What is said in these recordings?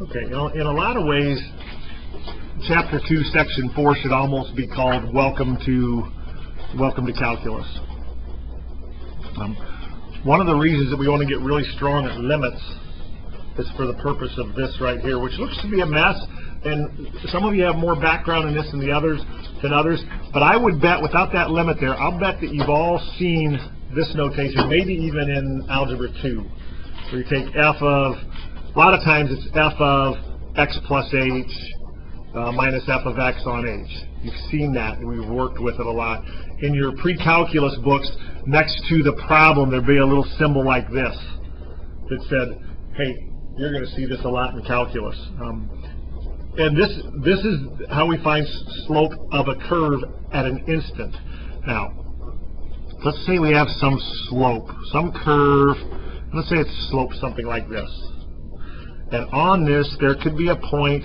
Okay, in a lot of ways, Chapter 2, Section 4 should almost be called Welcome to Calculus. One of the reasons that we want to get really strong at limits is for the purpose of this right here, which looks to be a mess, and some of you have more background in this than others, but I would bet without that limit there, I'll bet that you've all seen this notation, maybe even in Algebra 2, where you take f of, a lot of times it's f of x plus h minus f of x on h. You've seen that, and we've worked with it a lot. In your pre-calculus books, next to the problem, there'd be a little symbol like this that said, hey, you're going to see this a lot in calculus. And this is how we find slope of a curve at an instant. Now, let's say we have some slope, some curve. Let's say it's slope something like this. And on this, there could be a point.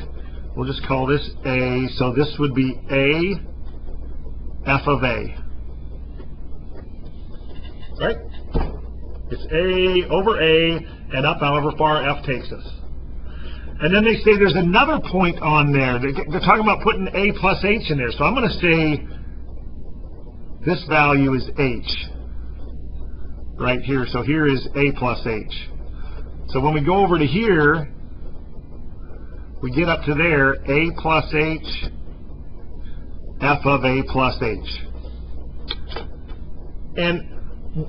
We'll just call this A. So this would be A, f of A. Right? It's A over A and up however far f takes us. And then they say there's another point on there. They're talking about putting A plus h in there. So I'm going to say this value is h right here. So here is A plus h. So when we go over to here, we get up to there, A plus h, f of A plus h. And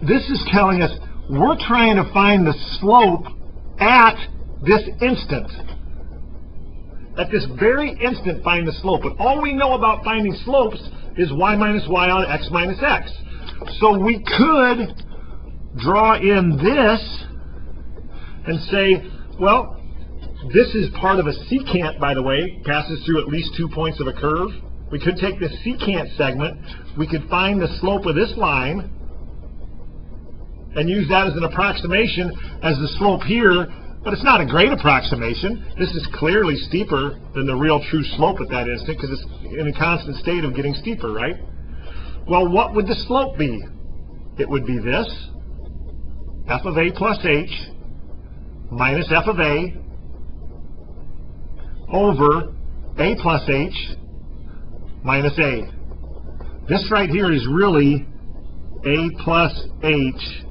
this is telling us we're trying to find the slope at this instant. At this very instant, find the slope. But all we know about finding slopes is y minus y on x minus x. So we could draw in this and say, well, this is part of a secant, by the way, passes through at least 2 points of a curve. We could take this secant segment, we could find the slope of this line, and use that as an approximation as the slope here, but it's not a great approximation. This is clearly steeper than the real true slope at that instant, because it's in a constant state of getting steeper, right? Well, what would the slope be? It would be this, f of A plus h minus f of A over A plus h minus A. This right here is really A plus h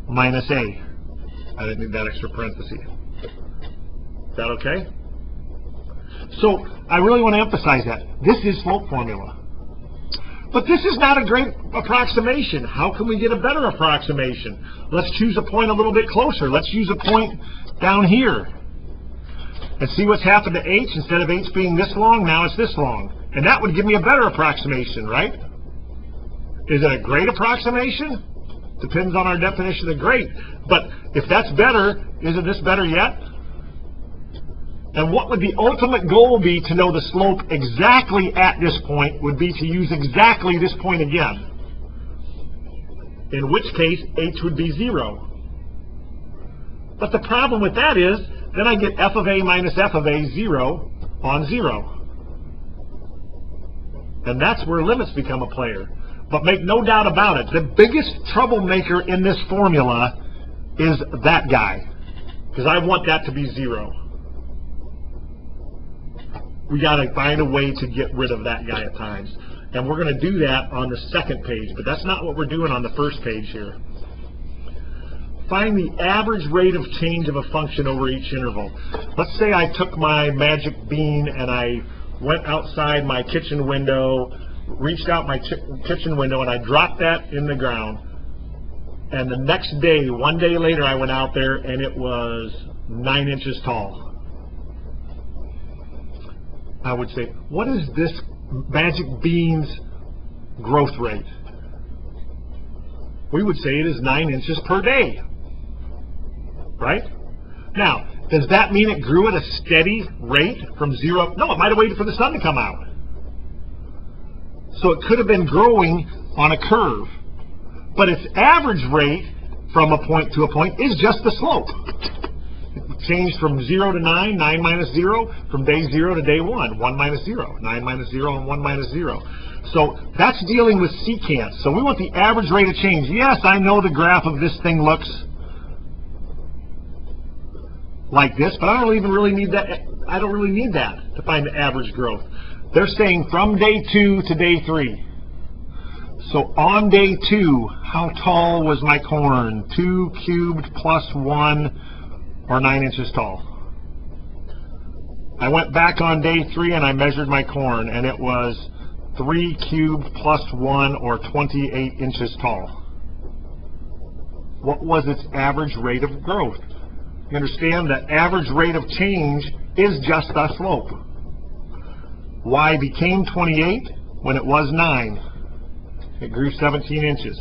minus A. I didn't need that extra parenthesis. Is that okay? So I really want to emphasize that. This is slope formula. But this is not a great approximation. How can we get a better approximation? Let's choose a point a little bit closer. Let's use a point down here. And see what's happened to h. Instead of h being this long, now it's this long. And that would give me a better approximation, right? Is it a great approximation? Depends on our definition of great. But if that's better, isn't this better yet? And what would the ultimate goal be to know the slope exactly at this point would be to use exactly this point again. In which case, h would be 0. But the problem with that is, then I get f of A minus f of A 0 on 0. And that's where limits become a player. But make no doubt about it, the biggest troublemaker in this formula is that guy. Because I want that to be 0. We got to find a way to get rid of that guy at times. And we're going to do that on the second page. But that's not what we're doing on the first page here. Find the average rate of change of a function over each interval. Let's say I took my magic bean and I went outside my kitchen window, reached out my kitchen window, and I dropped that in the ground. And the next day, one day later, I went out there and it was 9 inches tall. I would say, what is this magic bean's growth rate? We would say it is 9 inches per day. Right? Now, does that mean it grew at a steady rate from 0? No, it might have waited for the sun to come out. So it could have been growing on a curve. But its average rate from a point to a point is just the slope. It changed from 0 to 9, 9 minus 0, from day 0 to day 1, 1 minus 0, 9 minus 0, and 1 minus 0. So that's dealing with secants. So we want the average rate of change. Yes, I know the graph of this thing looks like this, but I don't even really need that. I don't really need that to find the average growth. They're saying from day 2 to day 3. So on day 2, how tall was my corn? 2 cubed plus 1, or 9 inches tall. I went back on day 3 and I measured my corn, and it was 3 cubed plus 1, or 28 inches tall. What was its average rate of growth? You understand that average rate of change is just the slope. Y became 28 when it was 9. It grew 17 inches.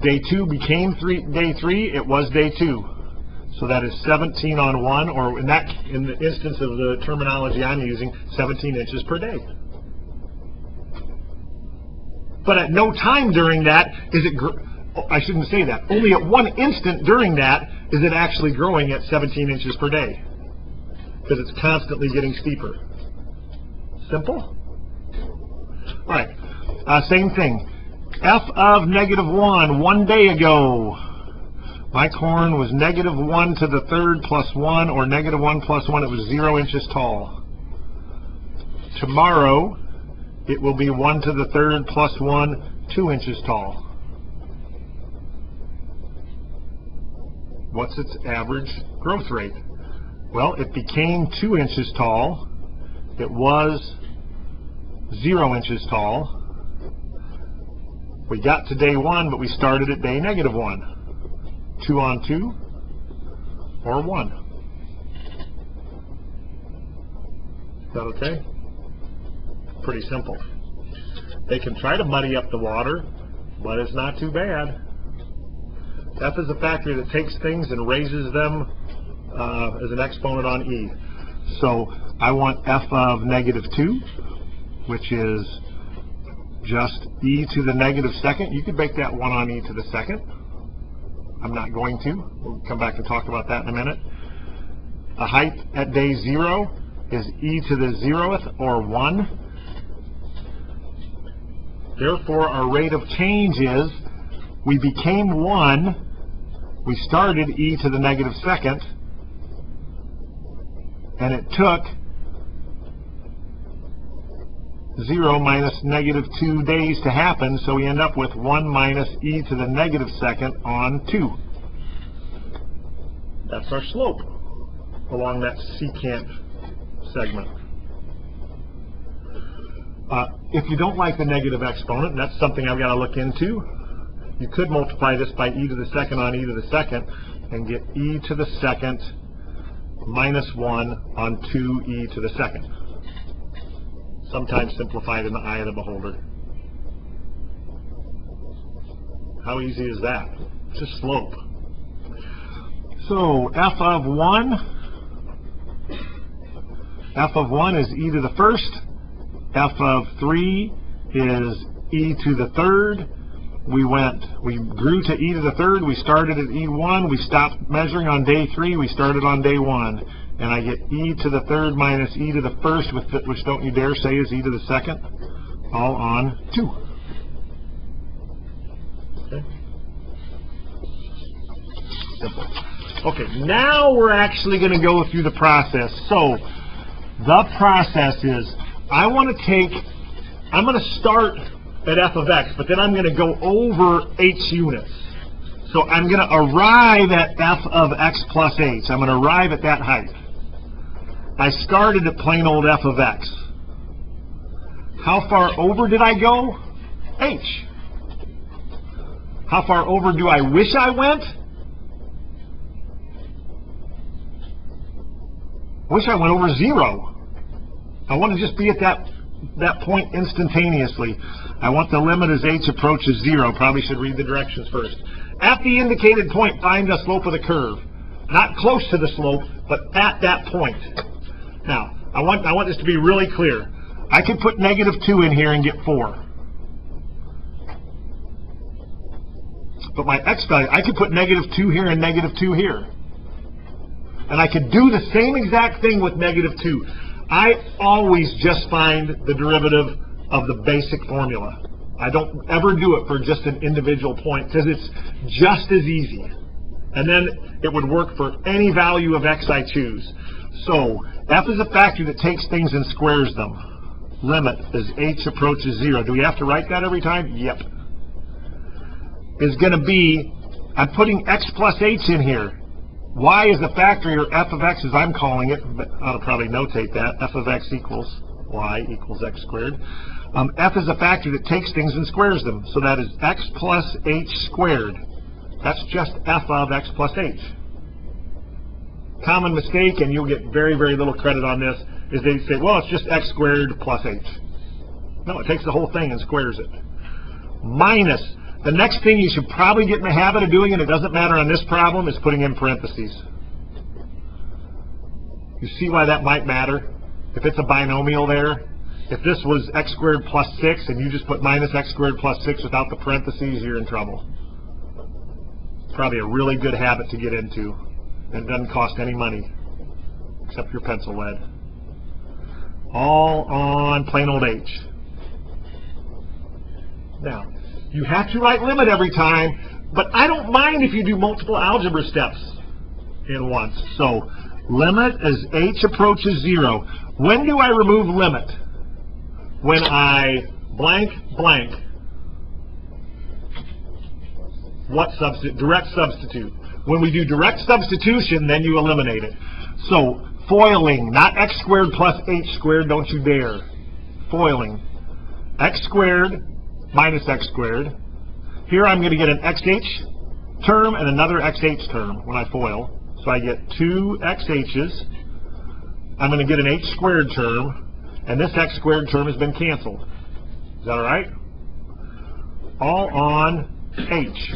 Day 2 became day 3. It was day 2. So that is 17 on 1, or in the instance of the terminology I'm using, 17 inches per day. But at no time during that is it. I shouldn't say that. Only at one instant during that is it actually growing at 17 inches per day, because it's constantly getting steeper. Simple? All right. Same thing. F of -1, 1 day ago. My corn was -1 to the 3rd plus 1, or -1 plus 1. It was 0 inches tall. Tomorrow, it will be 1 to the 3rd plus 1, 2 inches tall. What's its average growth rate? Well, it became 2 inches tall. It was 0 inches tall. We got to day 1, but we started at day -1. 2 on 2, or 1. Is that okay? Pretty simple. They can try to muddy up the water, but it's not too bad. F is a factor that takes things and raises them as an exponent on E. So I want F of -2, which is just E to the -2nd. You could make that 1 on E to the 2nd. I'm not going to. We'll come back and talk about that in a minute. The height at day 0 is E to the 0th, or 1. Therefore, our rate of change is, we became 1, we started E to the -2nd, and it took 0 minus -2 days to happen, so we end up with 1 minus E to the -2nd on 2. That's our slope along that secant segment. If you don't like the negative exponent, and that's something I've got to look into, you could multiply this by E to the 2nd on E to the 2nd and get E to the 2nd minus 1 on 2E to the 2nd. Sometimes simplified in the eye of the beholder. How easy is that? It's just slope. So F of 1 is E to the 1st. F of 3 is E to the 3rd. We grew to E to the 3rd. We started at E1. We stopped measuring on day 3. We started on day 1. And I get E to the 3rd minus E to the 1st, which don't you dare say is E to the 2nd, all on 2. Okay. Simple. Okay, now we're actually going to go through the process. So, the process is, I'm going to start at f of x, but then I'm going to go over h units. So I'm going to arrive at f of x plus h. I'm going to arrive at that height. I started at plain old f of x. How far over did I go? H. How far over do I wish I went? Wish I went over 0. I want to just be at that point instantaneously. I want the limit as h approaches 0. Probably should read the directions first. At the indicated point, find the slope of the curve. Not close to the slope, but at that point. Now, I want this to be really clear. I could put -2 in here and get 4. But my x value, I could put -2 here and -2 here. And I could do the same exact thing with -2. I always just find the derivative of the basic formula. I don't ever do it for just an individual point, because it's just as easy. And then it would work for any value of x I choose. So f is a factor that takes things and squares them. Limit as h approaches 0. Do we have to write that every time? Yep. Is going to be, I'm putting x plus h in here. Y is a factor, or f of x as I'm calling it, but I'll probably notate that. F of x equals y equals x squared. F is a factor that takes things and squares them. So that is x plus h squared. That's just f of x plus h. Common mistake, and you'll get very, very little credit on this, is they say, well, it's just x squared plus h. No, it takes the whole thing and squares it. Minus. The next thing you should probably get in the habit of doing, and it doesn't matter on this problem, is putting in parentheses. You see why that might matter? If it's a binomial there, if this was x squared plus 6, and you just put minus x squared plus 6 without the parentheses, you're in trouble. It's probably a really good habit to get into. And it doesn't cost any money, except your pencil lead. All on plain old h. Now, you have to write limit every time, but I don't mind if you do multiple algebra steps in once. So, limit as h approaches 0. When do I remove limit? When I blank, blank. What substitute? Direct substitute. When we do direct substitution, then you eliminate it. So, foiling, not x squared plus h squared, don't you dare. Foiling. X squared minus x squared. Here I'm going to get an xh term and another xh term when I FOIL. So I get two xh's. I'm going to get an h squared term, and this x squared term has been canceled. Is that all right? All on h.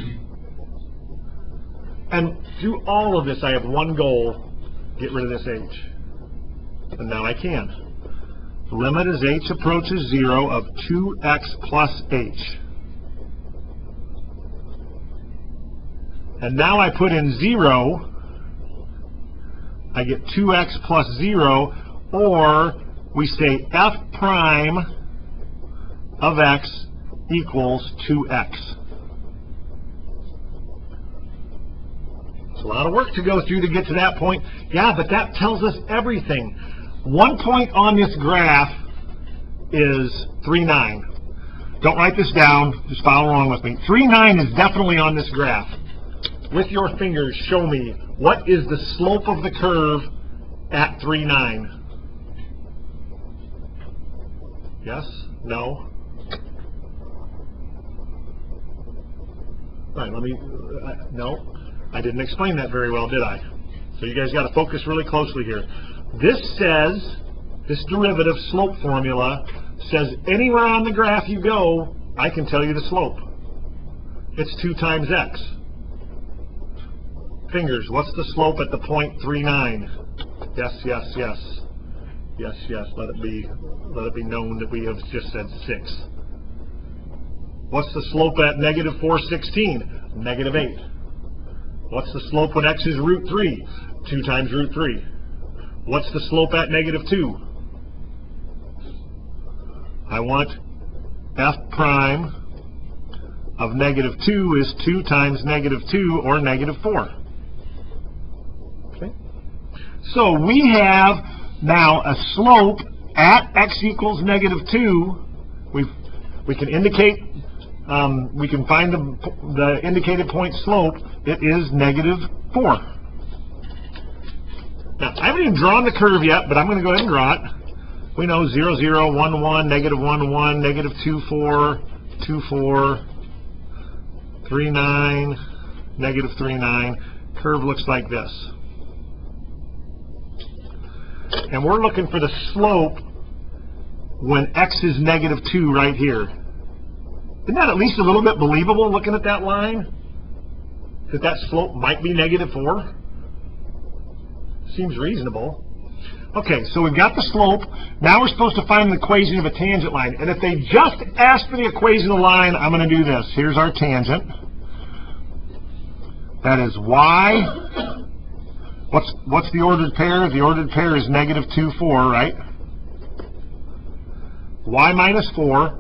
And through all of this, I have one goal: get rid of this h. And now I can. Limit as h approaches 0 of 2x plus h. And now I put in 0, I get 2x plus 0, or we say f prime of x equals 2x. It's a lot of work to go through to get to that point. Yeah, but that tells us everything. One point on this graph is 3, 9. Don't write this down. Just follow along with me. 3, 9 is definitely on this graph. With your fingers, show me what is the slope of the curve at 3, 9. Yes? No? All right, let me... no? I didn't explain that very well, did I? So you guys got to focus really closely here. This says, this derivative slope formula says anywhere on the graph you go, I can tell you the slope. It's 2 times x. Fingers, what's the slope at the point 3, 9? Yes, yes, yes. Yes, yes, let it be known that we have just said 6. What's the slope at negative 4, 16? Negative 8. What's the slope when x is root 3? 2 times root 3. What's the slope at negative 2? I want f prime of negative 2 is 2 times negative 2, or negative 4. Okay. So we have now a slope at x equals negative 2. We can indicate, we can find the indicated point slope. It is negative 4. Now, I haven't even drawn the curve yet, but I'm going to go ahead and draw it. We know 0, 0, 1, 1, negative 1, 1, negative 2, 4, 2, 4, 3, 9, negative 3, 9. Curve looks like this. And we're looking for the slope when x is negative 2 right here. Isn't that at least a little bit believable looking at that line? That slope might be negative 4? Seems reasonable. Okay, so we've got the slope. Now we're supposed to find the equation of a tangent line. And if they just ask for the equation of the line, I'm going to do this. Here's our tangent. That is y. What's the ordered pair? The ordered pair is negative 2, 4, right? Y minus 4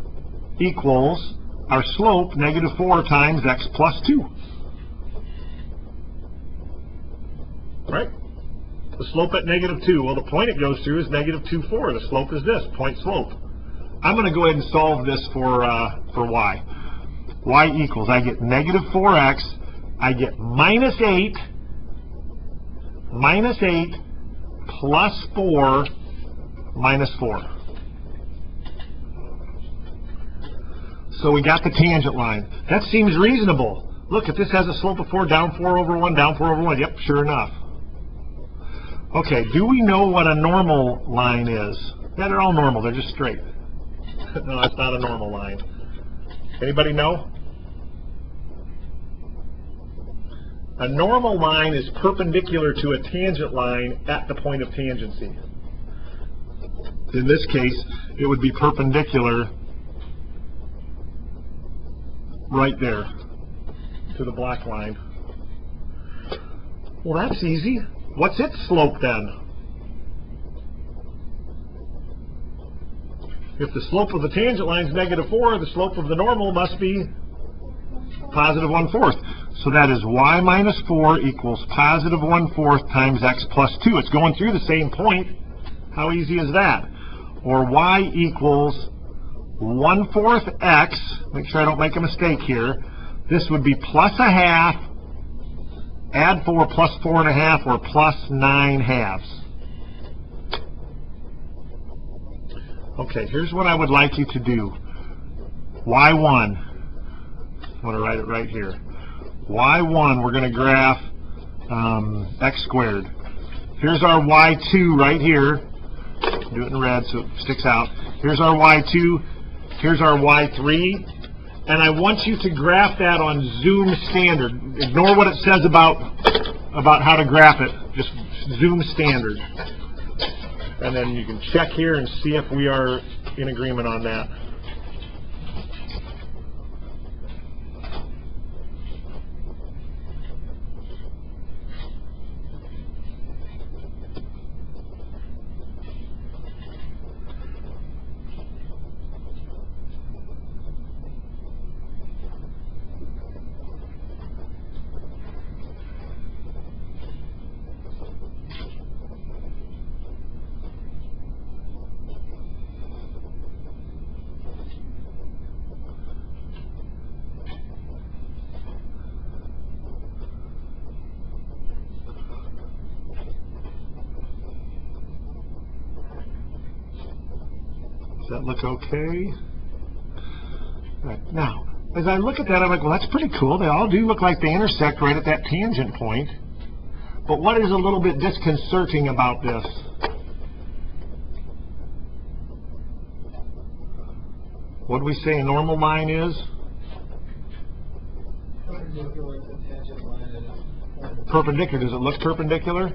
equals our slope, negative 4 times x plus 2. right? The slope at -2. Well, the point it goes through is -2, 4. The slope is this, point slope. I'm going to go ahead and solve this for y. Y equals, I get -4x, I get -8 plus 4 minus 4. So we got the tangent line. That seems reasonable. Look, if this has a slope of 4, down 4 over 1, down 4 over 1. Yep, sure enough. Okay, do we know what a normal line is? Yeah, they're all normal. They're just straight. No, that's not a normal line. Anybody know? A normal line is perpendicular to a tangent line at the point of tangency. In this case, it would be perpendicular right there to the black line. Well, that's easy. What's its slope then? If the slope of the tangent line is -4, the slope of the normal must be positive 1/4. So that is y minus 4 equals positive 1/4 times x plus 2. It's going through the same point. How easy is that? Or y equals 1/4 x. Make sure I don't make a mistake here. This would be plus a half, add 4 plus 4 1/2, or plus 9/2. Okay, here's what I would like you to do. y1. I'm going to write it right here. y1, we're going to graph x squared. Here's our y2 right here. Do it in red so it sticks out. Here's our y2. Here's our y3. And I want you to graph that on Zoom Standard. Ignore what it says about how to graph it. Just Zoom Standard. And then you can check here and see if we are in agreement on that. Does that look okay? All right. Now, as I look at that, I'm like, well, that's pretty cool. They all do look like they intersect right at that tangent point. But what is a little bit disconcerting about this? What do we say a normal line is? Perpendicular. Does it look perpendicular?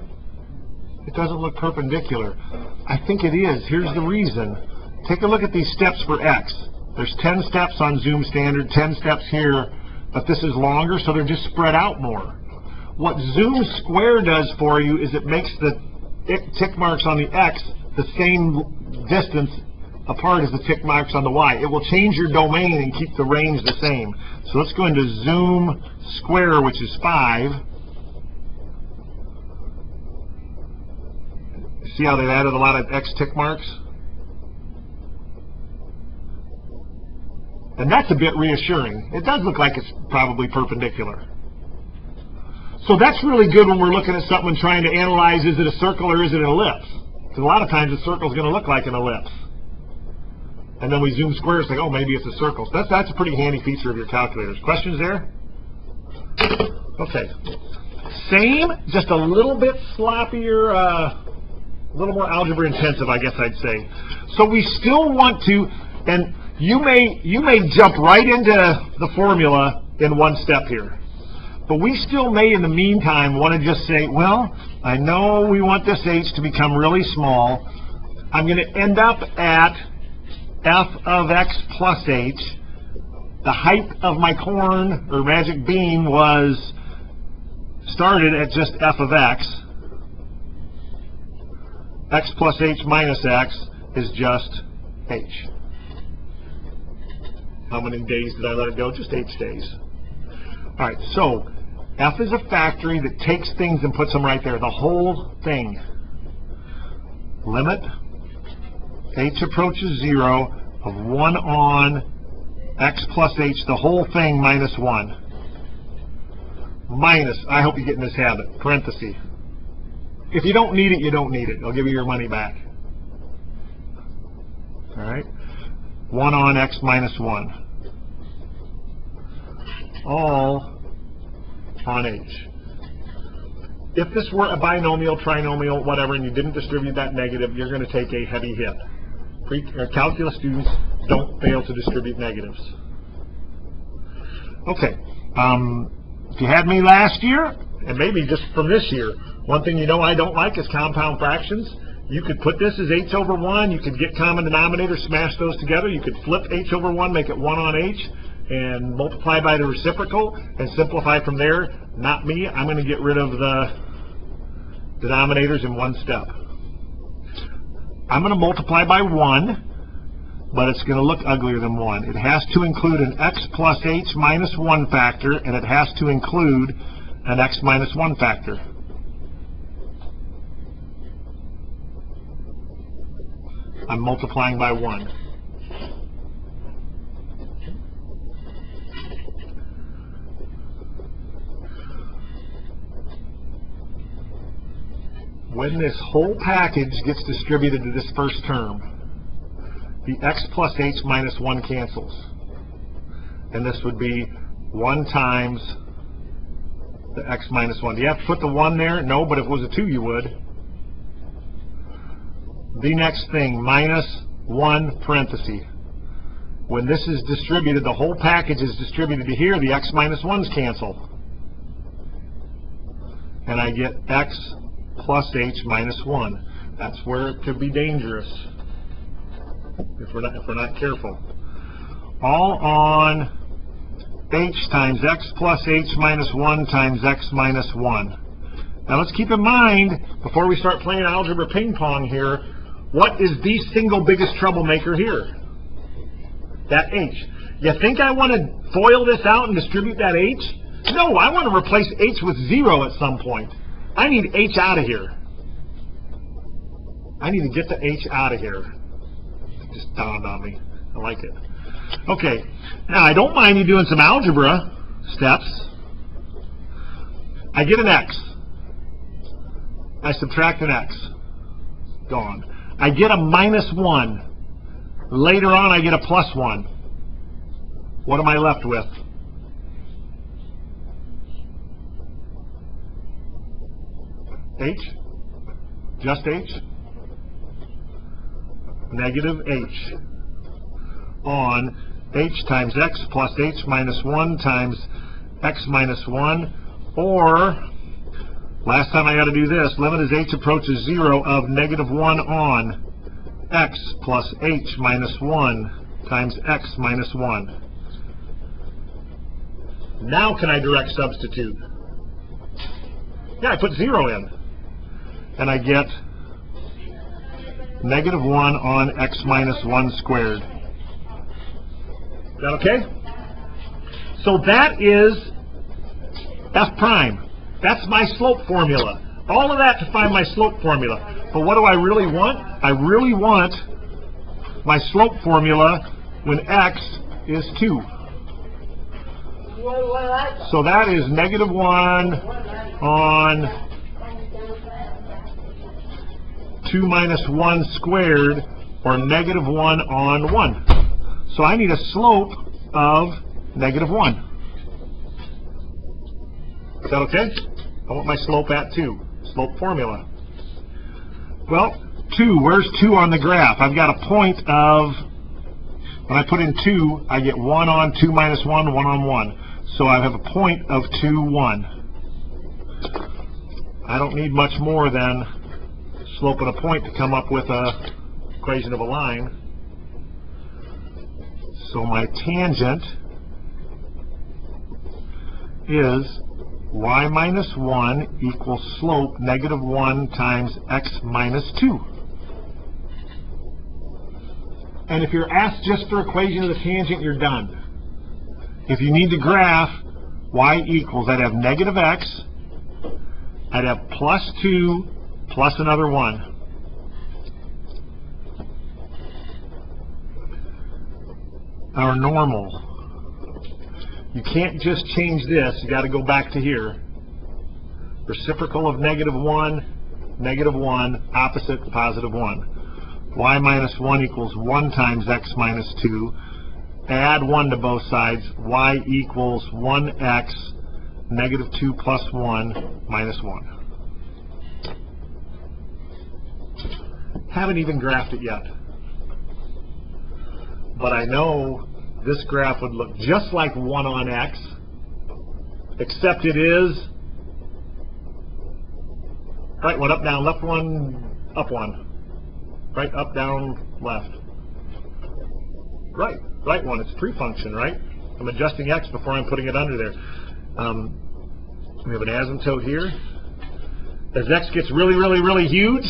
It doesn't look perpendicular. I think it is. Here's the reason. Take a look at these steps for x. There's 10 steps on Zoom Standard, 10 steps here, but this is longer, so they're just spread out more. What Zoom Square does for you is it makes the tick marks on the x the same distance apart as the tick marks on the y. It will change your domain and keep the range the same. So let's go into Zoom Square, which is 5. See how they've added a lot of x tick marks? And that's a bit reassuring. It does look like it's probably perpendicular. So that's really good when we're looking at something and trying to analyze, is it a circle or is it an ellipse? Because a lot of times a circle is going to look like an ellipse. And then we zoom square and say, oh, maybe it's a circle. So that's a pretty handy feature of your calculators. Questions there? Okay. Same, just a little bit sloppier, a little more algebra intensive, I guess I'd say. So we still want to, and you may jump right into the formula in one step here. But we still may, in the meantime, want to just say, well, I know we want this h to become really small. I'm going to end up at f of x plus h. The height of my corn, or magic bean, started at just f of x. X plus h minus x is just h. How many days did I let it go? Just h days. All right, so F is a factory that takes things and puts them right there, the whole thing. Limit h approaches 0 of 1 on x plus h, the whole thing minus 1. Minus, I hope you get in this habit, parenthesis. If you don't need it, you don't need it. They'll give you your money back. All right? 1 on x minus 1. All on h. If this were a binomial, trinomial, whatever, and you didn't distribute that negative, you're going to take a heavy hit. Calculus students don't fail to distribute negatives. Okay. If you had me last year, and maybe just from this year, one thing you know I don't like is compound fractions. You could put this as h over 1. You could get common denominator, smash those together. You could flip h over 1, make it 1 on h, and multiply by the reciprocal, and simplify from there. Not me. I'm going to get rid of the denominators in one step. I'm going to multiply by 1, but it's going to look uglier than 1. It has to include an x plus h minus 1 factor, and it has to include an x minus 1 factor. I'm multiplying by 1. When this whole package gets distributed to this first term, the x plus h minus 1 cancels. And this would be 1 times the x minus 1. Do you have to put the 1 there? No, but if it was a 2, you would. The next thing, minus 1 parenthesis. When this is distributed, the whole package is distributed to here, the x minus 1's cancel. And I get x plus h minus 1. That's where it could be dangerous if we're not careful. All on h times x plus h minus 1 times x minus 1. Now let's keep in mind, before we start playing algebra ping pong here, what is the single biggest troublemaker here? That h. You think I want to FOIL this out and distribute that h? No, I want to replace h with 0 at some point. I need h out of here. I need to get the h out of here. It just dawned on me. I like it. Okay, now I don't mind you doing some algebra steps. I get an x. I subtract an x. Gone. I get a minus 1. Later on I get a plus 1. What am I left with? H? Just h? Negative h on h times x plus h minus 1 times x minus 1, or last time I got to do this, limit as h approaches 0 of negative 1 on x plus h minus 1 times x minus 1. Now can I direct substitute? Yeah, I put 0 in. And I get negative 1 on x minus 1 squared. Is that okay? So that is f prime. That's my slope formula. All of that to find my slope formula. But what do I really want? I really want my slope formula when x is 2. So that is negative 1 on 2 minus 1 squared, or negative 1 on 1. So I need a slope of negative 1. Is that okay? I want my slope at 2. Slope formula. Well, 2. Where's 2 on the graph? I've got a point of, when I put in 2, I get 1 on 2 minus 1, 1 on 1. So I have a point of 2, 1. I don't need much more than slope and a point to come up with a equation of a line. So my tangent is y minus 1 equals slope negative 1 times x minus 2. And if you're asked just for equation of the tangent, you're done. If you need to graph y equals, I'd have negative x, I'd have plus 2 plus another 1. Our normal. You can't just change this. You got to go back to here. Reciprocal of negative 1, opposite positive 1. Y minus 1 equals 1 times x minus 2. Add 1 to both sides. Y equals 1x, negative 2 plus 1 minus 1. Haven't even graphed it yet. But I know this graph would look just like 1 on x, except it is right one, up, down, left one, up one. Right, up, down, left. Right one, it's pre-function, right? I'm adjusting x before I'm putting it under there. We have an asymptote here. As x gets really, really, really huge,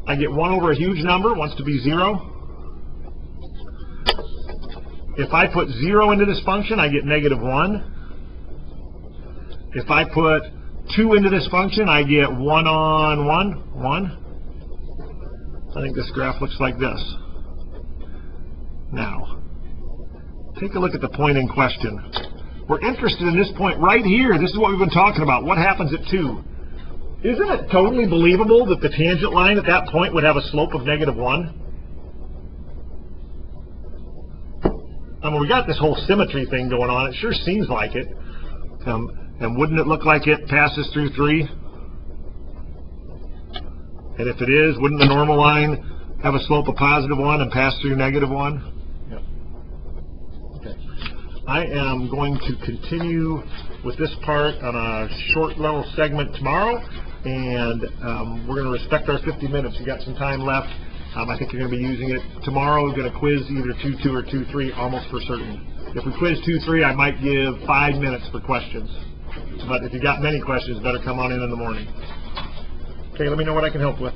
I get 1 over a huge number, wants to be 0. If I put 0 into this function, I get negative 1. If I put 2 into this function, I get 1 on 1. I think this graph looks like this. Now, take a look at the point in question. We're interested in this point right here. This is what we've been talking about. What happens at 2? Isn't it totally believable that the tangent line at that point would have a slope of negative 1? I mean, we got this whole symmetry thing going on. It sure seems like it. And wouldn't it look like it passes through 3? And if it is, wouldn't the normal line have a slope of positive 1 and pass through negative 1? Yep. Okay. I am going to continue with this part on a short little segment tomorrow, and we're going to respect our 50 minutes. You got some time left. I think you're going to be using it tomorrow. We're going to quiz either 2-2 or 2-3, almost for certain. If we quiz 2-3, I might give 5 minutes for questions. But if you got many questions, better come on in the morning. Okay, let me know what I can help with.